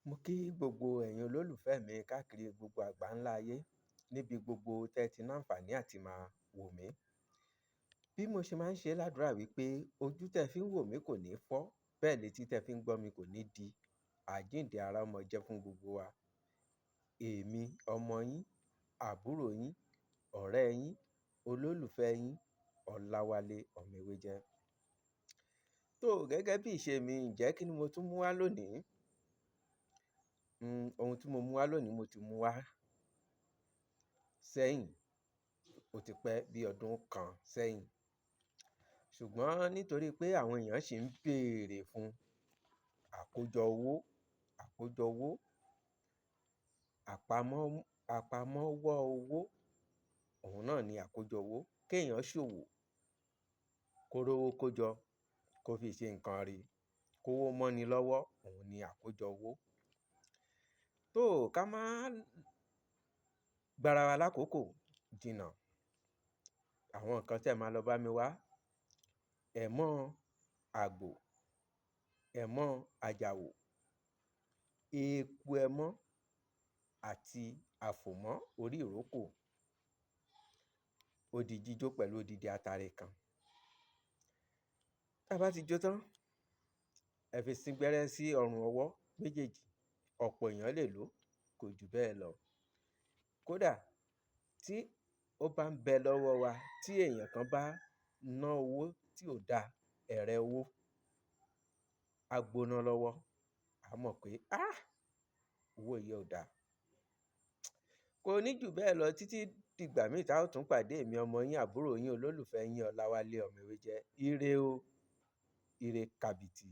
Mo kí gbogbo ẹ̀yin olólùfẹ́ mi káàkiri gbogbo àgbáńlá ayé níbi gbogbo tẹ́ ti ní àǹfààní àti máa wò mí. Bí mo ṣe máa ń ṣe ládùúrà wípé ojú tẹ́ fi ń wò mí kò ní fọ́, bẹ́ẹ̀ létí tẹ́ fi ń gbọ́ mi kò ní di. Àjíǹde ara ọmọ jẹ́ fún gbogbo wa. Èmi ọmọ yín, àbúrò yín, ọ̀rẹ́ yín, olólùfẹ́ yín, Ọláwálé Ọ̀mẹ́wéjẹ́. Tó gẹ́gẹ́ bí ìṣe mi, ǹjẹ́ kí ni mo tún mú wá lónìí? Ohun tí mo mú wá lónìí mo ti mú wá sẹ́yìn, ó ti pẹ́ bí ọdún kan sẹ́yìn. Ṣùgbọ́n nítorí pé àwọn èèyàn ṣì ń béèrè fún àkójọ owó, àpamọ́wọ́ owó, òun náà ni àkójọ owó. Kéèyàn ṣòwò, kó rówó kójọ, kó fi ṣe nǹkan ire, kówó mọ́ni lọ́wọ́, òun ni àkójọ owó. Tó ká má gbára wa lákòókò jìnnà, àwọn nǹkan tẹ́ máa lọ bá mi wá, ẹ̀mọ́ àgbò, ẹ̀mọ́ àjàwò, eku ẹmọ́ àti àfòmọ́ orí ìrókò, ó di jíjó pẹ̀lú odidi atare kan. Tá bá ti jó tán, ẹ fi síngbẹ́rẹ́ sí ọrùn ọwọ́ méjèèjì. Ọ̀pọ̀ èèyàn lè lò, kò jù bẹ́ẹ̀ lọ. Kódà tí ó bá ń bẹ lọ́wọ́ wa, tí èèyàn kan bá ná owó tí ò da, ẹ̀rẹ̀ owó, á gbóná lọ́wọ́, á mọ̀ pé owó yìí ò da. Kò ní jù bẹ́ẹ̀ lọ títí dìgbà míì tá ó tún pàdé èmi ọmọ yín, àbúrò yín, olólùfẹ́ yín, Ọláwálé Ọ̀mẹ́wéjẹ́. Ire o, ire kàbìtì.